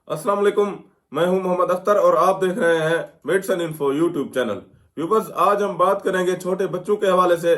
अस्सलाम वालेकुम। मैं हूं मोहम्मद अख्तर और आप देख रहे हैं medicine info YouTube channel. Viewers, आज हम बात करेंगे छोटे बच्चों के हवाले से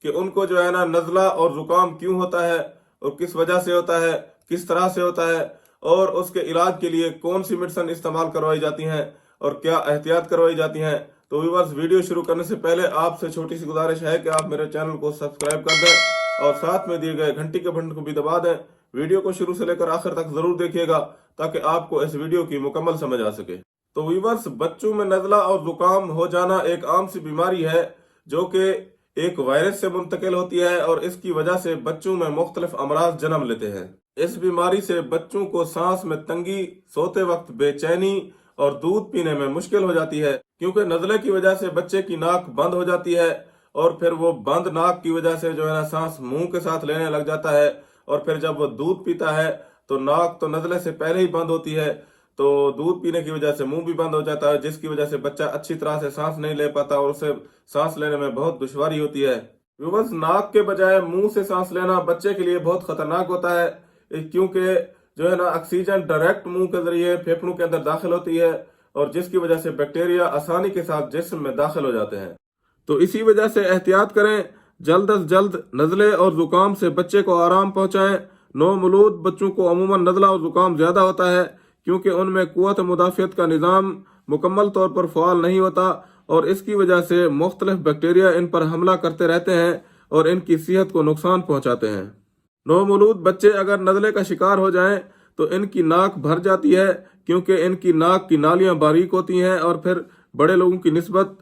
कि उनको जो है ना नज़ला और ज़ुकाम क्यों होता है और किस वजह से होता है, किस तरह से होता है और उसके इलाज के लिए कौन सी मेडिसिन इस्तेमाल करवाई जाती हैं और क्या एहतियात करवाई जाती हैं। तो व्यूवर्स, वीडियो शुरू करने से पहले आपसे छोटी सी गुजारिश है कि आप मेरे चैनल को सब्सक्राइब कर दें और साथ में दिए गए घंटी के बटन को भी दबा दें। वीडियो को शुरू से लेकर आखिर तक जरूर देखिएगा ताकि आपको इस वीडियो की मुकम्मल समझ आ सके। तो व्यूवर्स, बच्चों में नज़ला और जुकाम हो जाना एक आम सी बीमारी है जो कि एक वायरस से मुंतकिल होती है और इसकी वजह से बच्चों में मुख्तलिफ अमराज जन्म लेते हैं। इस बीमारी से बच्चों को सांस में तंगी, सोते वक्त बेचैनी और दूध पीने में मुश्किल हो जाती है, क्योंकि नज़ले की वजह से बच्चे की नाक बंद हो जाती है और फिर वो बंद नाक की वजह से जो है ना सांस मुंह के साथ लेने लग जाता है और फिर जब वो दूध पीता है तो नाक तो नज़ले से पहले ही बंद होती है, तो दूध पीने की वजह से मुंह भी बंद हो जाता है, जिसकी वजह से बच्चा अच्छी तरह से सांस नहीं ले पाता और उसे सांस लेने में बहुत दुश्वारी होती है। व्यूअर्स, नाक के बजाय मुंह से सांस लेना बच्चे के लिए बहुत खतरनाक होता है, क्योंकि जो है ना ऑक्सीजन डायरेक्ट मुंह के जरिए फेफड़ों के अंदर दाखिल होती है और जिसकी वजह से बैक्टीरिया आसानी के साथ जिस्म में दाखिल हो जाते हैं। तो इसी वजह से एहतियात करें, जल्द अज जल्द नज़ले और जुकाम से बच्चे को आराम पहुंचाएं। नौमौलूद बच्चों को अमूमन नज़ला और जुकाम ज़्यादा होता है क्योंकि उनमें कुव्वत मुदाफ़ियत का निज़ाम मुकम्मल तौर पर फ़आल नहीं होता और इसकी वजह से मुख्तलिफ बैक्टीरिया इन पर हमला करते रहते हैं और इनकी सेहत को नुकसान पहुंचाते हैं। नौमौलूद बच्चे अगर नज़ले का शिकार हो जाएं तो इनकी नाक भर जाती है क्योंकि इनकी नाक की नालियां बारीक होती हैं और फिर बड़े लोगों की निस्बत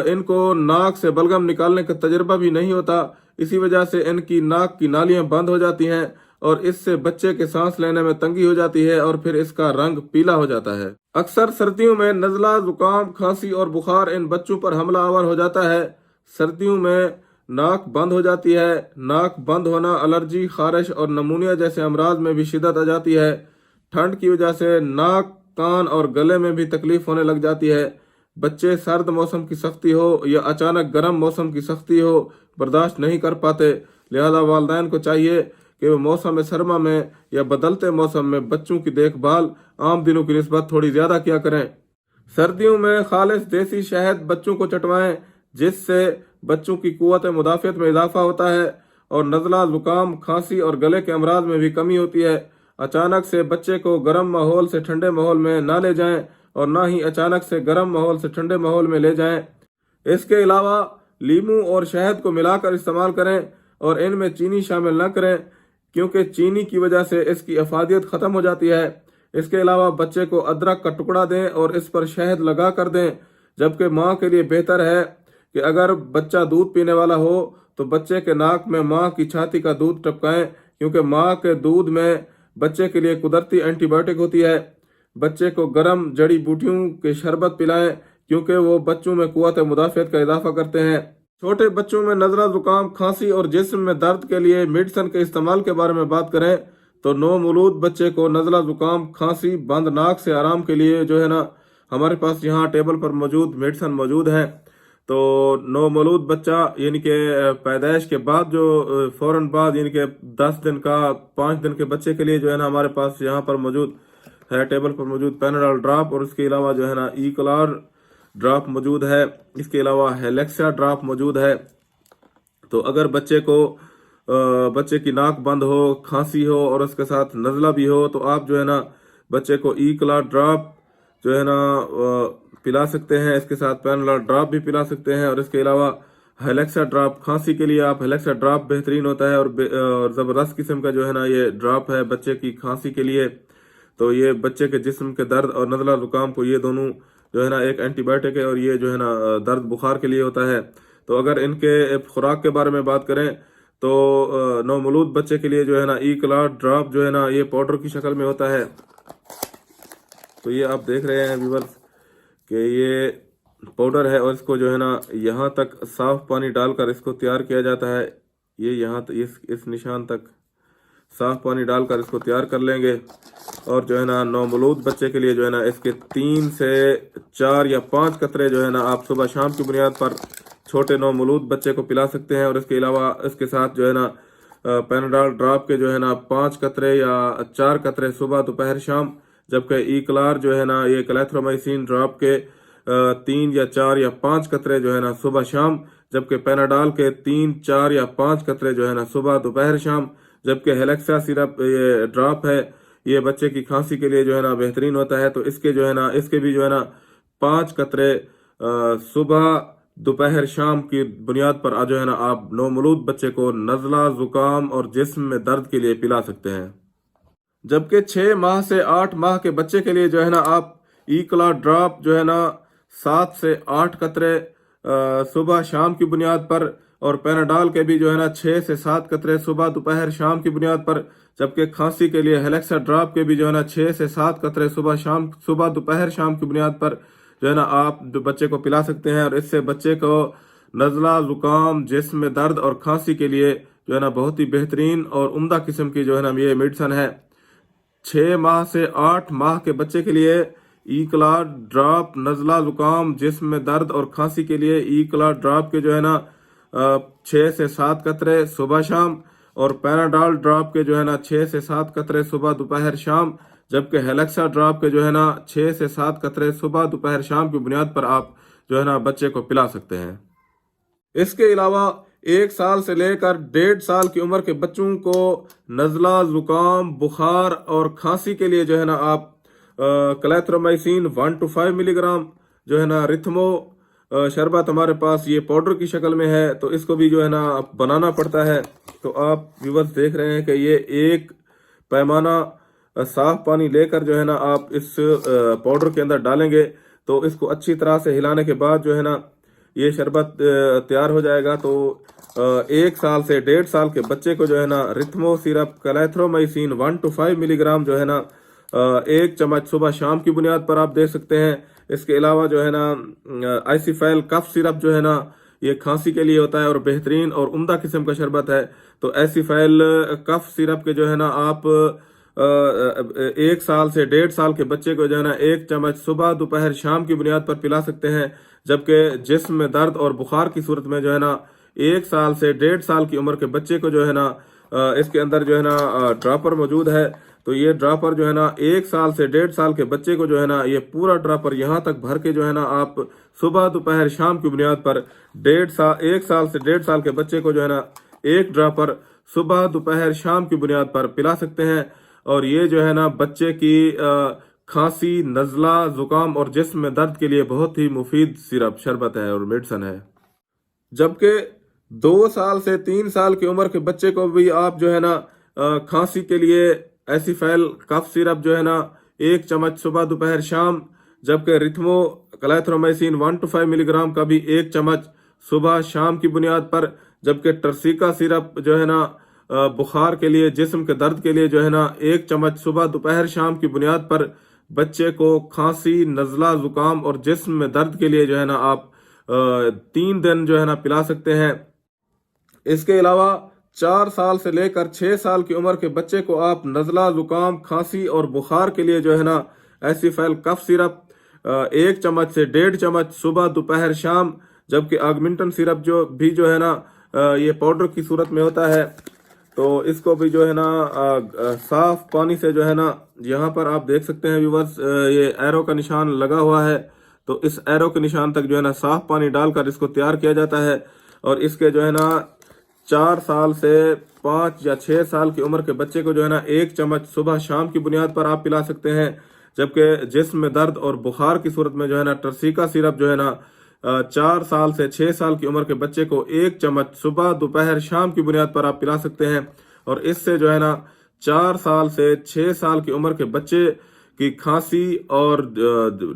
इनको नाक से बलगम निकालने का तजर्बा भी नहीं होता। इसी वजह से इनकी नाक की नालियां बंद हो जाती हैं और इससे बच्चे के सांस लेने में तंगी हो जाती है और फिर इसका रंग पीला हो जाता है। अक्सर सर्दियों में नज़ला, जुकाम, खांसी और बुखार इन बच्चों पर हमलावर हो जाता है। सर्दियों में नाक बंद हो जाती है। नाक बंद होना एलर्जी, खारिश और नमूनिया जैसे अमराज में भी शिद्दत आ जाती है। ठंड की वजह से नाक, कान और गले में भी तकलीफ होने लग जाती है। बच्चे सर्द मौसम की सख्ती हो या अचानक गर्म मौसम की सख्ती हो बर्दाश्त नहीं कर पाते, लिहाजा वालिदैन को चाहिए कि वो मौसम सरमा में या बदलते मौसम में बच्चों की देखभाल आम दिनों की निस्बत थोड़ी ज़्यादा किया करें। सर्दियों में खालिस देसी शहद बच्चों को चटवाएं, जिससे बच्चों की कुव्वत मुदाफ़ियत में इजाफा होता है और नज़ला, जुकाम, खांसी और गले के अमराज में भी कमी होती है। अचानक से बच्चे को गर्म माहौल से ठंडे माहौल में ना ले जाएं और ना ही अचानक से गर्म माहौल से ठंडे माहौल में ले जाएं। इसके अलावा लीमू और शहद को मिलाकर इस्तेमाल करें और इनमें चीनी शामिल न करें क्योंकि चीनी की वजह से इसकी अफादियत ख़त्म हो जाती है। इसके अलावा बच्चे को अदरक का टुकड़ा दें और इस पर शहद लगा कर दें। जबकि माँ के लिए बेहतर है कि अगर बच्चा दूध पीने वाला हो तो बच्चे के नाक में माँ की छाती का दूध टपकाएं, क्योंकि माँ के दूध में बच्चे के लिए कुदरती एंटीबायोटिक होती है। बच्चे को गर्म जड़ी बूटियों के शरबत पिलाएं क्योंकि वो बच्चों में कुव्वत मुदाफ़ियत का इजाफा करते हैं। छोटे बच्चों में नज़ला, जुकाम, खांसी और जिस्म में दर्द के लिए मेडिसिन के इस्तेमाल के बारे में बात करें तो नौमौलूद बच्चे को नज़ला, जुकाम, खांसी, बंद नाक से आराम के लिए जो है ना हमारे पास यहाँ टेबल पर मौजूद मेडिसिन मौजूद है। तो नौमौलूद बच्चा यानी कि पैदाइश के बाद जो फ़ौरन बाद यानी कि 10 दिन का 5 दिन के बच्चे के लिए जो है ना हमारे पास यहाँ पर मौजूद है, टेबल पर मौजूद पैनाडोल ड्रॉप और उसके अलावा जो है ना ई-क्लार ड्रॉप मौजूद है। इसके अलावा हेलेक्सा ड्रॉप मौजूद है। तो अगर बच्चे की नाक बंद हो, खांसी हो और उसके साथ नज़ला भी हो तो आप जो है ना बच्चे को ई-क्लार ड्रॉप जो है ना पिला सकते हैं। इसके साथ पैनाडोल ड्रॉप भी पिला सकते हैं और इसके अलावा हेलेक्सा ड्रॉप, खांसी के लिए आप हेलेक्सा ड्रॉप बेहतरीन होता है और ज़बरदस्त किस्म का जो है ना ये ड्रॉप है बच्चे की खांसी के लिए। तो ये बच्चे के जिस्म के दर्द और नज़ला, जुकाम को ये दोनों जो है ना एक एंटीबायोटिक है और ये जो है ना दर्द बुखार के लिए होता है। तो अगर इनके खुराक के बारे में बात करें तो नौमौलूद बच्चे के लिए जो है ना ई-क्लार ड्रॉप जो है ना ये पाउडर की शक्ल में होता है। तो ये आप देख रहे हैं व्यूअर्स कि ये पाउडर है और इसको जो है ना यहाँ तक साफ पानी डालकर इसको तैयार किया जाता है। ये यहाँ इस निशान तक साफ पानी डालकर इसको तैयार कर लेंगे और जो है ना नौमौलूद बच्चे के लिए जो है ना इसके 3 से 4 या 5 कतरे जो है ना आप सुबह शाम की बुनियाद पर छोटे नौमौलूद बच्चे को पिला सकते हैं। और इसके अलावा इसके साथ जो है ना पैनाडोल ड्रॉप के जो है ना 5 कतरे या 4 कतरे सुबह, दोपहर, शाम जबकि इकलार जो है ना ये क्लैथ्रोमाइसिन ड्रॉप के 3 या 4 या 5 कतरे जो है ना सुबह शाम, जबकि पैनाडॉल के 3, 4 या 5 कतरे जो है ना सुबह दोपहर शाम, जबकि हेलेक्सा सिरप ये ड्रॉप है ये बच्चे की खांसी के लिए जो है ना बेहतरीन होता है। तो इसके जो है ना इसके भी जो है ना 5 कतरे सुबह दोपहर शाम की बुनियाद पर जो है ना आप नौमौलूद बच्चे को नज़ला, जुकाम और जिस्म में दर्द के लिए पिला सकते हैं। जबकि 6 माह से 8 माह के बच्चे के लिए जो है ना आप इकला ड्रॉप जो है ना 7 से 8 कतरे सुबह शाम की बुनियाद पर, और पैनाडॉल के भी जो है ना 6 से 7 कतरे सुबह दोपहर शाम की बुनियाद पर, जबकि खांसी के लिए हेलेक्सा ड्रॉप के भी जो है ना 6 से 7 कतरे सुबह दोपहर शाम की बुनियाद पर जो है ना आप बच्चे को पिला सकते हैं। और इससे बच्चे को नज़ला, जुकाम, जिस्म में दर्द और खांसी के लिए जो है ना बहुत ही बेहतरीन और उम्दा किस्म की जो है ना ये मेडिसन है। 6 माह से 8 माह के बच्चे के लिए इकला ड्रॉप नज़ला, जुकाम, जिस्म में दर्द और खांसी के लिए इकला ड्रॉप के जो है ना 6 से 7 कतरे सुबह शाम, और पैनाडॉल ड्रॉप के जो है ना 6 से 7 कतरे सुबह दोपहर शाम, जबकि हेलेक्सा ड्रॉप के जो है ना 6 से 7 कतरे सुबह दोपहर शाम की बुनियाद पर आप जो है ना बच्चे को पिला सकते हैं। इसके अलावा 1 साल से लेकर 1.5 साल की उम्र के बच्चों को नज़ला, जुकाम, बुखार और खांसी के लिए जो है ना आप क्लैथ्रोमाइसिन 1 to 5 मिलीग्राम जो है ना रिथमो शरबत हमारे पास ये पाउडर की शक्ल में है, तो इसको भी जो है ना बनाना पड़ता है। तो आप व्यूअर्स देख रहे हैं कि ये एक पैमाना साफ पानी लेकर जो है ना आप इस पाउडर के अंदर डालेंगे, तो इसको अच्छी तरह से हिलाने के बाद जो है ना ये शरबत तैयार हो जाएगा। तो 1 साल से 1.5 साल के बच्चे को जो है ना रिथमो सिरप क्लैथ्रोमाइसिन 1 to 5 मिलीग्राम जो है ना 1 चम्मच सुबह शाम की बुनियाद पर आप दे सकते हैं। इसके अलावा जो है ना आइसिफाइल कफ सिरप जो है ना ये खांसी के लिए होता है और बेहतरीन और उम्दा किस्म का शरबत है। तो आइसिफाइल कफ सिरप के जो है ना आप 1 साल से 1.5 साल के बच्चे को जो है ना 1 चम्मच सुबह दोपहर शाम की बुनियाद पर पिला सकते हैं। जबकि जिस्म में दर्द और बुखार की सूरत में जो है ना 1 साल से 1.5 साल की उम्र के बच्चे को जो है ना इसके अंदर जो है ना ड्रॉपर मौजूद है। तो ये ड्रॉपर जो है ना 1 साल से 1.5 साल के बच्चे को जो है ना ये पूरा ड्रॉपर यहाँ तक भर के जो है ना आप सुबह दोपहर शाम की बुनियाद पर 1 साल से 1.5 साल के बच्चे को जो है ना 1 ड्रॉपर सुबह दोपहर शाम की बुनियाद पर पिला सकते हैं। और ये जो है ना बच्चे की खांसी, नज़ला, जुकाम और जिस्म में दर्द के लिए बहुत ही मुफीद सिरप शरबत है और मेडिसन है। जबकि 2 साल से 3 साल की उम्र के बच्चे को भी आप जो है ना खांसी के लिए एसिफाइल कफ सिरप जो है ना 1 चम्मच सुबह दोपहर शाम, जबकि रिथमो क्लैथ्रोमाइसिन 1 to 5 मिलीग्राम का भी 1 चम्मच सुबह शाम की बुनियाद पर, जबकि टर्सिका सिरप जो है ना बुखार के लिए, जिस्म के दर्द के लिए जो है ना 1 चम्मच सुबह दोपहर शाम की बुनियाद पर बच्चे को खांसी, नज़ला, जुकाम और जिस्म में दर्द के लिए जो है ना आप 3 दिन जो है ना पिला सकते हैं। इसके अलावा 4 साल से लेकर 6 साल की उम्र के बच्चे को आप नज़ला, जुकाम, खांसी और बुखार के लिए जो है ना एसिफाइल कफ सिरप 1 चम्मच से 1.5 चम्मच सुबह दोपहर शाम, जबकि ऑगमेंटन सिरप जो है ना ये पाउडर की सूरत में होता है। तो इसको भी जो है ना साफ पानी से जो है ना यहाँ पर आप देख सकते हैं व्यूअर्स ये एरो का निशान लगा हुआ है, तो इस एरो के निशान तक जो है ना साफ पानी डालकर इसको तैयार किया जाता है। और इसके जो है ना 4 साल से 5 या 6 साल की उम्र के बच्चे को जो है ना 1 चम्मच सुबह शाम की बुनियाद पर आप पिला सकते हैं। जबकि जिस्म में दर्द और बुखार की सूरत में जो है ना टर्सिका सिरप जो है ना 4 साल से 6 साल की उम्र के बच्चे को 1 चम्मच सुबह दोपहर शाम की बुनियाद पर आप पिला सकते हैं। और इससे जो है ना 4 साल से 6 साल की उम्र के बच्चे की खांसी और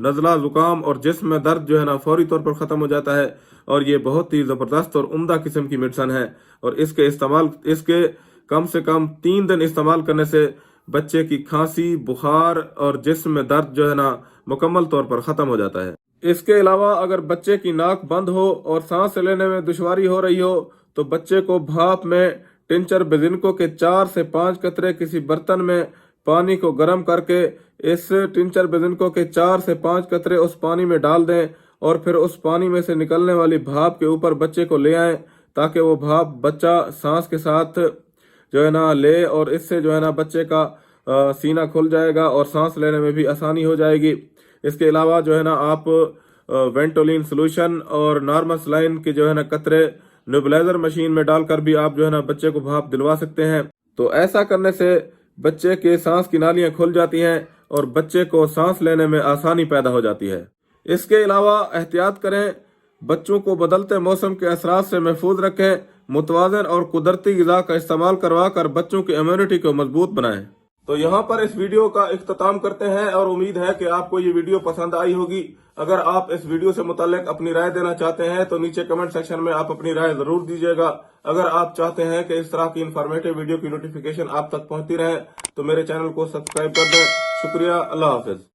नज़ला, जुकाम और जिस्म में दर्द जो है ना फौरी तौर पर ख़त्म हो जाता है। और ये बहुत ही ज़बरदस्त और उम्दा किस्म की मेडिसन है। और इसके कम से कम 3 दिन इस्तेमाल करने से बच्चे की खांसी, बुखार और जिस्म में दर्द जो है ना मुकम्मल तौर पर ख़त्म हो जाता है। इसके अलावा अगर बच्चे की नाक बंद हो और सांस लेने में दुश्वारी हो रही हो तो बच्चे को भाप में टिंचर बेजिनको के 4 से 5 कतरे किसी बर्तन में पानी को गर्म करके इस टिंचर बेजिनको के 4 से 5 कतरे उस पानी में डाल दें और फिर उस पानी में से निकलने वाली भाप के ऊपर बच्चे को ले आएं ताकि वो भाप बच्चा सांस के साथ जो है ना ले और इससे जो है ना बच्चे का सीना खुल जाएगा और सांस लेने में भी आसानी हो जाएगी। इसके अलावा जो है ना आप वेंटोलिन सोल्यूशन और नॉर्मल सलाइन के जो है ना कतरे नेबुलाइजर मशीन में डालकर भी आप जो है ना बच्चे को भाप दिलवा सकते हैं। तो ऐसा करने से बच्चे के सांस की नालियां खुल जाती हैं और बच्चे को सांस लेने में आसानी पैदा हो जाती है। इसके अलावा एहतियात करें, बच्चों को बदलते मौसम के असरात से महफूज रखें, मुतवाज़न और कुदरती ग़िज़ा का इस्तेमाल करवा कर बच्चों की इम्यूनिटी को मजबूत बनाएं। तो यहाँ पर इस वीडियो का इख्तिताम करते हैं और उम्मीद है कि आपको ये वीडियो पसंद आई होगी। अगर आप इस वीडियो से मुताल्लिक अपनी राय देना चाहते हैं तो नीचे कमेंट सेक्शन में आप अपनी राय जरूर दीजिएगा। अगर आप चाहते हैं कि इस तरह की इंफॉर्मेटिव वीडियो की नोटिफिकेशन आप तक पहुंचती रहे तो मेरे चैनल को सब्सक्राइब कर दें। शुक्रिया, अल्लाह हाफिज।